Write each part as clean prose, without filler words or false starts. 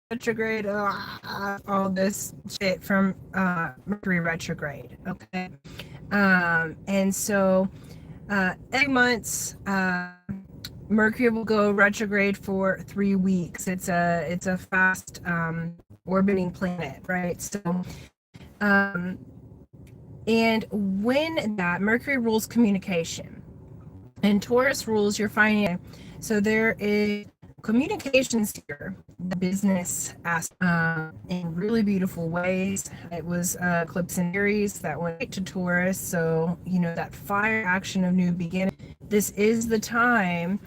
retrograde, all this shit from Mercury retrograde. Okay. And so every month, Mercury will go retrograde for 3 weeks. It's a fast orbiting planet, right? So and when that Mercury rules communication and Taurus rules your finance, so there is communications here, the business aspect, in really beautiful ways. It was eclipse in Aries that went right to Taurus, so that fire action of new beginning. This is the time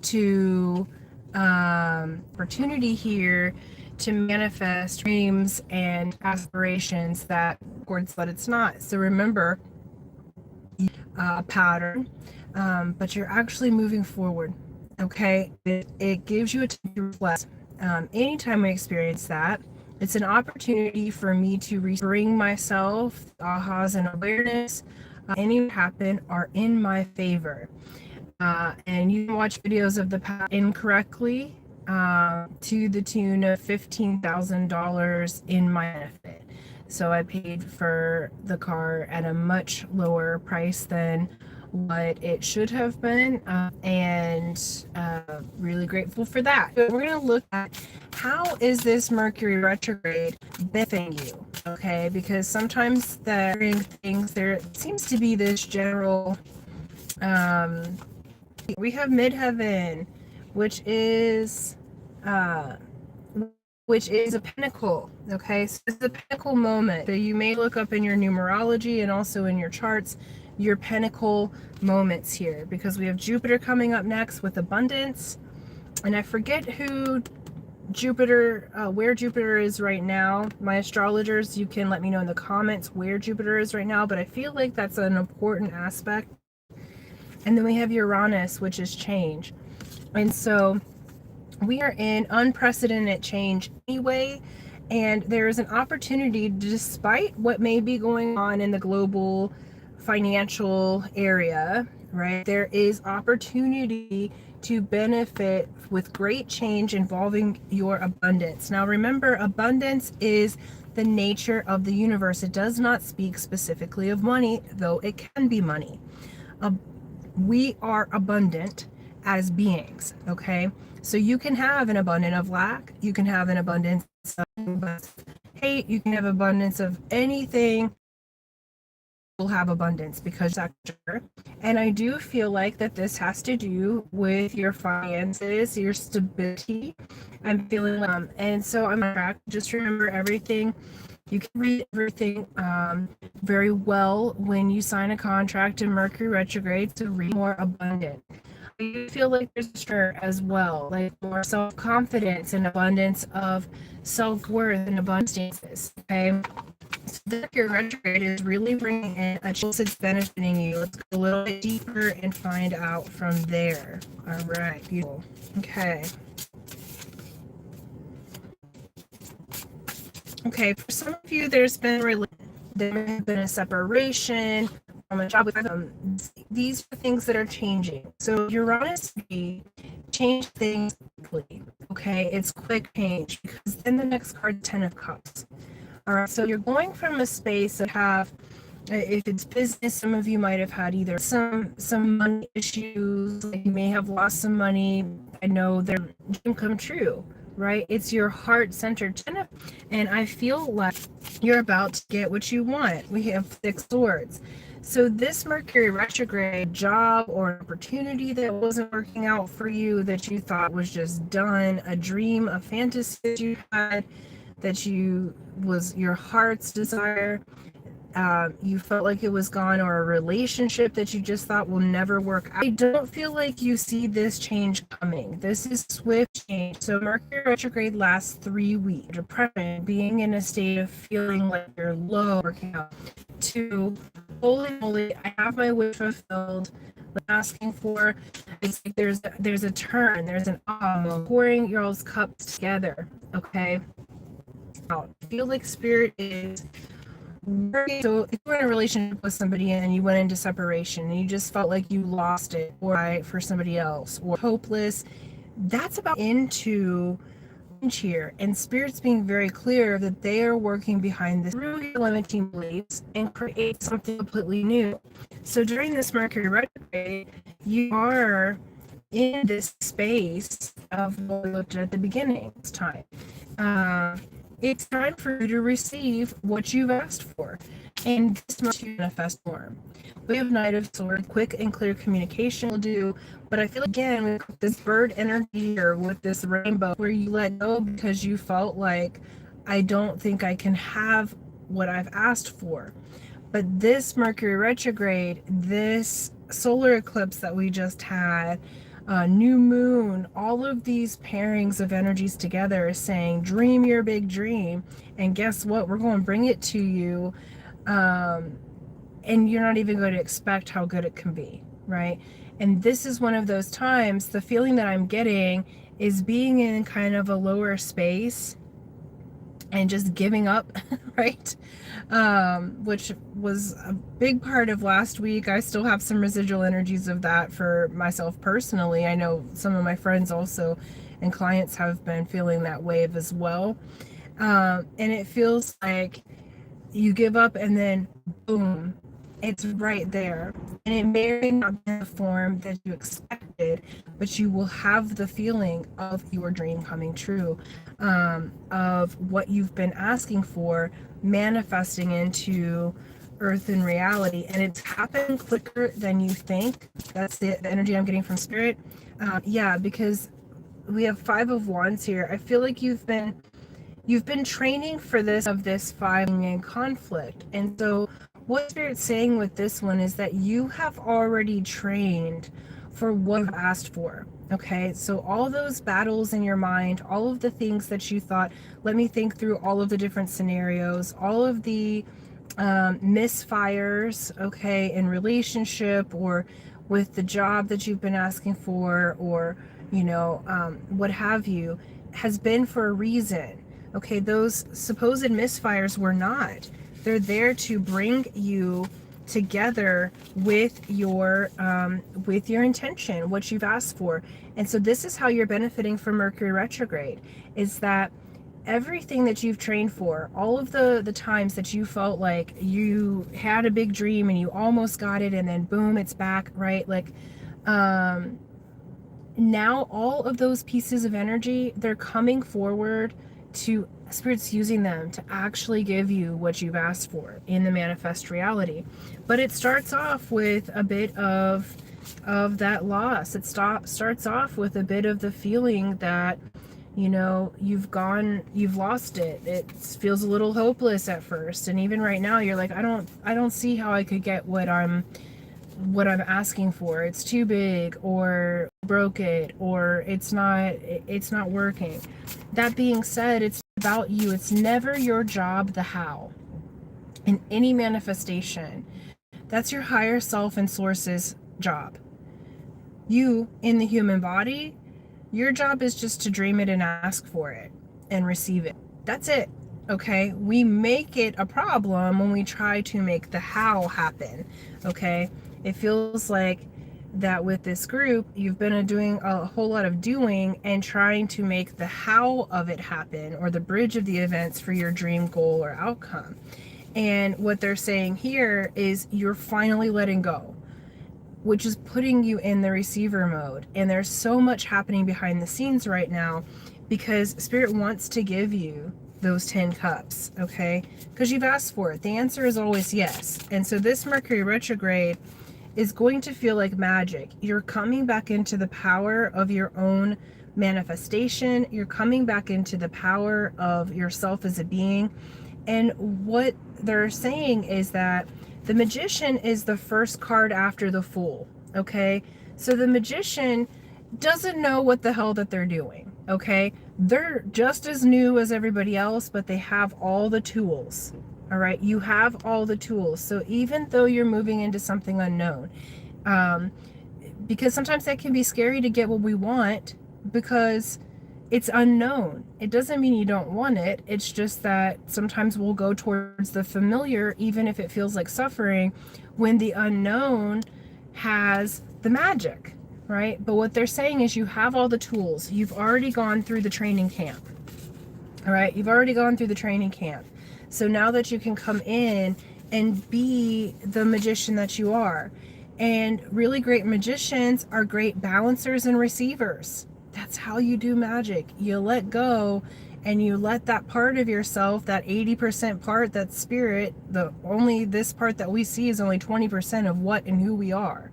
to opportunity here to manifest dreams and aspirations that, of course, but it's not. So remember, pattern, but you're actually moving forward. Okay, it gives you a time to reflect. Anytime I experience that, it's an opportunity for me to bring myself ahas and awareness. Any happen are in my favor. And you can watch videos of the past incorrectly to the tune of $15,000 in my benefit. So I paid for the car at a much lower price than what it should have been, and really grateful for that. But we're going to look at how is this Mercury retrograde benefiting you, okay? Because sometimes things, there seems to be this general, we have midheaven, which is a pinnacle, okay? So it's a pinnacle moment. So you may look up in your numerology and also in your charts your pinnacle moments here, because we have Jupiter coming up next with abundance, and I forget where Jupiter is right now. My astrologers, you can let me know in the comments where Jupiter is right now, but I feel like that's an important aspect. And then we have Uranus, which is change. And so we are in unprecedented change anyway, and there is an opportunity, despite what may be going on in the global financial area, right? There is opportunity to benefit with great change involving your abundance. Now remember, abundance is the nature of the universe. It does not speak specifically of money, though it can be money. We are abundant as beings, okay? So you can have an abundance of lack, you can have an abundance of hate, you can have abundance of anything. Will have abundance because sector. And I do feel like that this has to do with your finances, your stability. I'm feeling and so I'm on track. Just remember everything. You can read everything very well when you sign a contract in Mercury retrograde to read more abundant. I feel like there's a stir as well, like more self-confidence and abundance of self-worth and abundance. Okay. So the Mercury retrograde is really bringing in a choice that's benefiting you. Let's go a little bit deeper and find out from there. All right, beautiful. Okay. Okay, for some of you, there may have been a separation from a job with them. These are things that are changing. So Uranus change things quickly. Okay, it's quick change, because then the next card, 10 of Cups. All right, so you're going from a space that if it's business, some of you might have had either some money issues, like you may have lost some money. I know their dream come true, right? It's your heart-centered, and I feel like you're about to get what you want. We have 6 swords. So this Mercury retrograde job or opportunity that wasn't working out for you, that you thought was just done, a dream, a fantasy that you had, that was your heart's desire, you felt like it was gone, or a relationship that you just thought will never work out. I don't feel like you see this change coming. This is swift change. So Mercury retrograde lasts 3 weeks. Depression, being in a state of feeling like you're low, working out, to holy moly, I have my wish fulfilled. Asking for, it's like there's a turn, there's an pouring your all's cups together. Okay. I feel like spirit is working. So if you're in a relationship with somebody and you went into separation and you just felt like you lost it, or for somebody else, or hopeless, that's about into here, and Spirit's being very clear that they are working behind this through your limiting beliefs and create something completely new. So during this Mercury retrograde, you are in this space of what we looked at the beginning. It's time. It's time for you to receive what you've asked for, and this must manifest form. We have Knight of Swords, quick and clear communication will do, but I feel again with this bird energy here, with this rainbow, where you let go because you felt like, I don't think I can have what I've asked for. But this Mercury retrograde, this solar eclipse that we just had, new moon, all of these pairings of energies together is saying, dream your big dream. And guess what? We're going to bring it to you. And you're not even going to expect how good it can be, right? And this is one of those times, the feeling that I'm getting is being in kind of a lower space and just giving up, right? Which was a big part of last week. I still have some residual energies of that for myself personally. I know some of my friends also and clients have been feeling that wave as well. And it feels like you give up and then boom, it's right there. And it may not be the form that you expected, but you will have the feeling of your dream coming true, of what you've been asking for manifesting into earth and reality. And it's happened quicker than you think. That's the energy I'm getting from Spirit. Yeah, because we have 5 of Wands here. I feel like you've been training for this, of this 5 in conflict. And so what Spirit's saying with this one is that you have already trained for what you've asked for. Okay, so all those battles in your mind, all of the things that you thought, let me think through all of the different scenarios, all of the misfires, okay, in relationship or with the job that you've been asking for, or, you know, what have you, has been for a reason. Okay, those supposed misfires were not. They're there to bring you together with your intention, what you've asked for. And so this is how you're benefiting from Mercury retrograde, is that everything that you've trained for, all of the times that you felt like you had a big dream and you almost got it and then boom, it's back, right? Like now all of those pieces of energy, they're coming forward to Spirit's using them to actually give you what you've asked for in the manifest reality. But it starts off with a bit of that loss. It starts off with a bit of the feeling that, you know, you've lost it. It feels a little hopeless at first, and even right now you're like, I don't see how I could get what I'm asking for. It's too big, or broke it, or it's not working. That being said, it's about you. It's never your job the how in any manifestation. That's your higher self and source's job. You in the human body, your job is just to dream it and ask for it and receive it. That's it. Okay, we make it a problem when we try to make the how happen. Okay, it feels like that with this group, you've been doing a whole lot of doing and trying to make the how of it happen, or the bridge of the events for your dream goal or outcome. And what they're saying here is you're finally letting go, which is putting you in the receiver mode. And there's so much happening behind the scenes right now because Spirit wants to give you those 10 cups, okay? Because you've asked for it. The answer is always yes. And so this Mercury retrograde is going to feel like magic. You're coming back into the power of your own manifestation. You're coming back into the power of yourself as a being. And what they're saying is that the Magician is the first card after the Fool, okay? So the Magician doesn't know what the hell that they're doing, okay? They're just as new as everybody else, but they have all the tools. All right, you have all the tools. So even though you're moving into something unknown, because sometimes that can be scary to get what we want because it's unknown. It doesn't mean you don't want it. It's just that sometimes we'll go towards the familiar, even if it feels like suffering, when the unknown has the magic, right? But what they're saying is you have all the tools. You've already gone through the training camp. All right, you've already gone through the training camp. So now that you can come in and be the magician that you are. And really great magicians are great balancers and receivers. That's how you do magic. You let go and you let that part of yourself, that 80% part, that spirit, this part that we see is only 20% of what and who we are.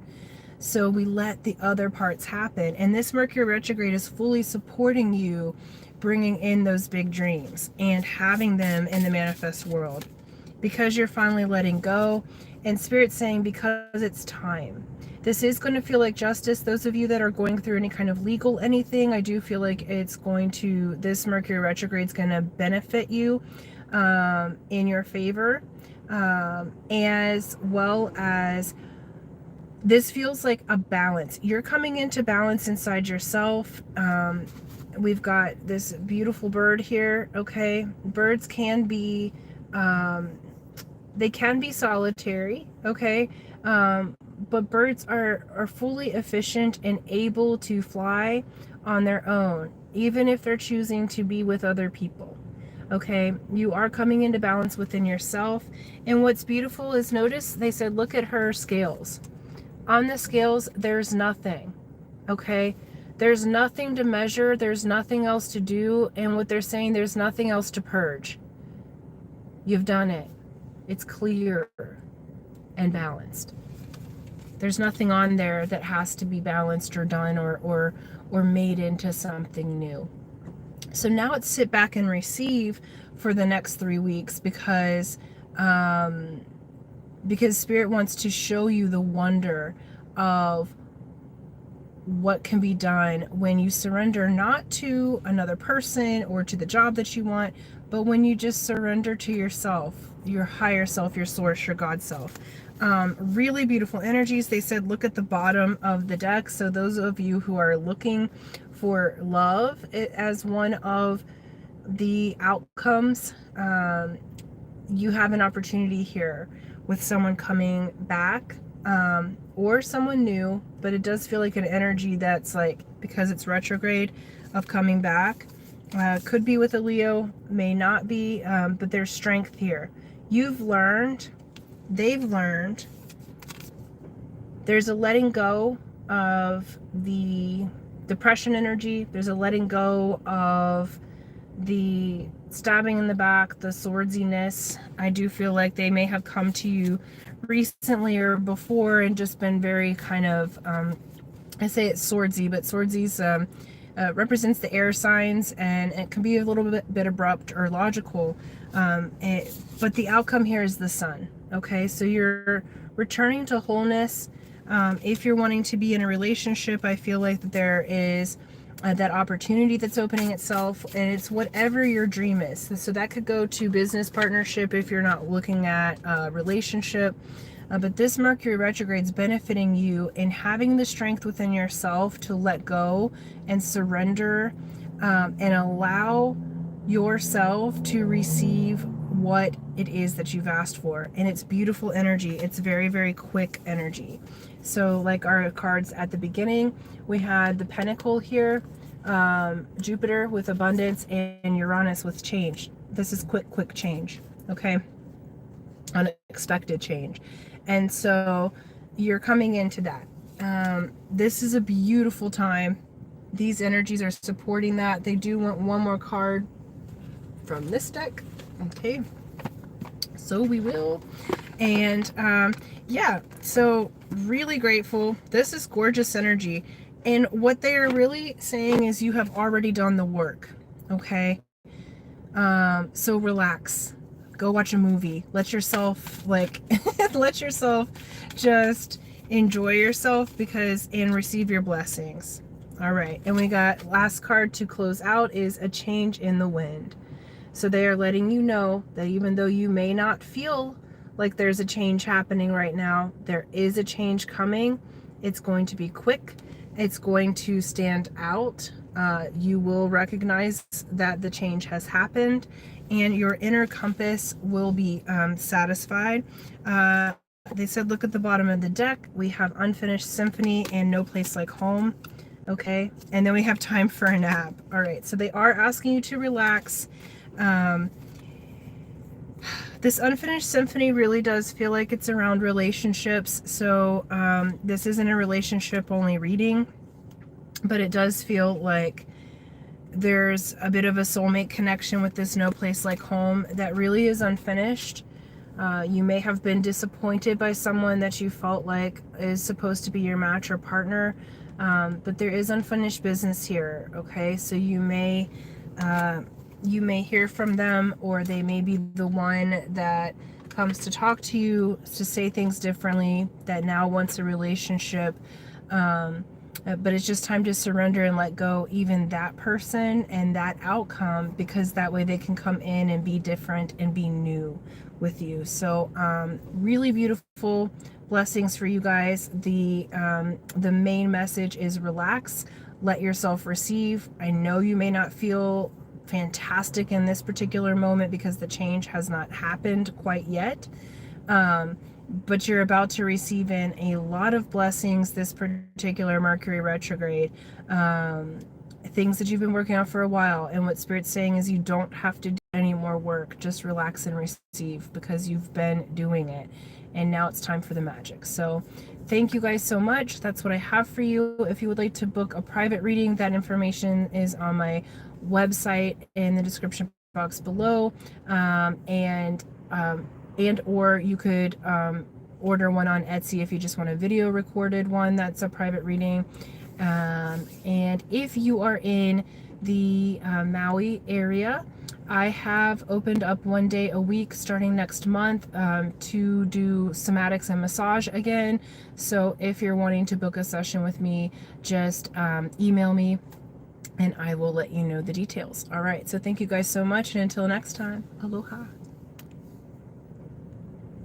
So we let the other parts happen. And this Mercury retrograde is fully supporting you bringing in those big dreams and having them in the manifest world, because you're finally letting go. And Spirit's saying, because it's time. This is going to feel like justice. Those of you that are going through any kind of legal anything, I do feel like this Mercury retrograde is going to benefit you in your favor, as well as this feels like a balance. You're coming into balance inside yourself. We've got this beautiful bird here, okay? Birds can be, they can be solitary, okay? But birds are fully efficient and able to fly on their own, even if they're choosing to be with other people, okay? You are coming into balance within yourself. And what's beautiful is, notice they said, look at her scales. On the scales, there's nothing, okay? There's nothing to measure. There's nothing else to do. And what they're saying, there's nothing else to purge. You've done it. It's clear and balanced. There's nothing on there that has to be balanced or done or made into something new. So now it's sit back and receive for the next 3 weeks, because Spirit wants to show you the wonder of what can be done when you surrender, not to another person or to the job that you want, but when you just surrender to yourself, your higher self, your source, your God self. Really beautiful energies. They said, look at the bottom of the deck. So those of you who are looking for love as one of the outcomes, you have an opportunity here with someone coming back, or someone new, but it does feel like an energy that's like, because it's retrograde, of coming back. Could be with a Leo, may not be, but there's strength here. You've learned, they've learned. There's a letting go of the depression energy. There's a letting go of the stabbing in the back, the swordsiness. I do feel like they may have come to you recently or before and just been very kind of, I say it's swordsy, but swordsies represents the air signs, and it can be a little bit abrupt or logical. But the outcome here is the sun. Okay, so you're returning to wholeness. If you're wanting to be in a relationship, I feel like that there is that opportunity that's opening itself, and it's whatever your dream is. So that could go to business partnership if you're not looking at a relationship. But this Mercury retrograde is benefiting you in having the strength within yourself to let go and surrender, and allow yourself to receive what it is that you've asked for. And it's beautiful energy. It's very, very quick energy. So like our cards at the beginning, we had the Pentacle here, Jupiter with abundance, and Uranus with change. This is quick change, okay? Unexpected change. And so you're coming into that. This is a beautiful time. These energies are supporting that. They do want one more card from this deck. Okay, so we will. And yeah, so really grateful. This is gorgeous energy. And what they are really saying is you have already done the work. Okay, so relax. Go watch a movie. Let yourself let yourself just enjoy yourself, and receive your blessings. All right, and we got last card to close out is a change in the wind. So they are letting you know that even though you may not feel like there's a change happening right now, there is a change coming. It's going to be quick. It's going to stand out. You will recognize that the change has happened, and your inner compass will be satisfied. They said, look at the bottom of the deck. We have Unfinished Symphony and No Place Like Home. Okay, and then we have Time for a Nap. All right, so they are asking you to relax. This unfinished symphony really does feel like it's around relationships. So this isn't a relationship only reading, but it does feel like there's a bit of a soulmate connection with this no place like home that really is unfinished. You may have been disappointed by someone that you felt like is supposed to be your match or partner, but there is unfinished business here, okay? So you may hear from them, or they may be the one that comes to talk to you, to say things differently, that now wants a relationship. But it's just time to surrender and let go even that person and that outcome, because that way they can come in and be different and be new with you. So really beautiful blessings for you guys. The main message is relax, let yourself receive. I know you may not feel fantastic in this particular moment because the change has not happened quite yet. But you're about to receive in a lot of blessings this particular Mercury retrograde. Things that you've been working on for a while. And what Spirit's saying is you don't have to do any more work. Just relax and receive, because you've been doing it. And now it's time for the magic. So thank you guys so much. That's what I have for you. If you would like to book a private reading, that information is on my website in the description box below. And or you could order one on Etsy if you just want a video recorded one that's a private reading. And if you are in the Maui area, I have opened up 1 day a week starting next month to do somatics and massage again. So if you're wanting to book a session with me, just email me and I will let you know the details. All right, so thank you guys so much, and until next time, aloha.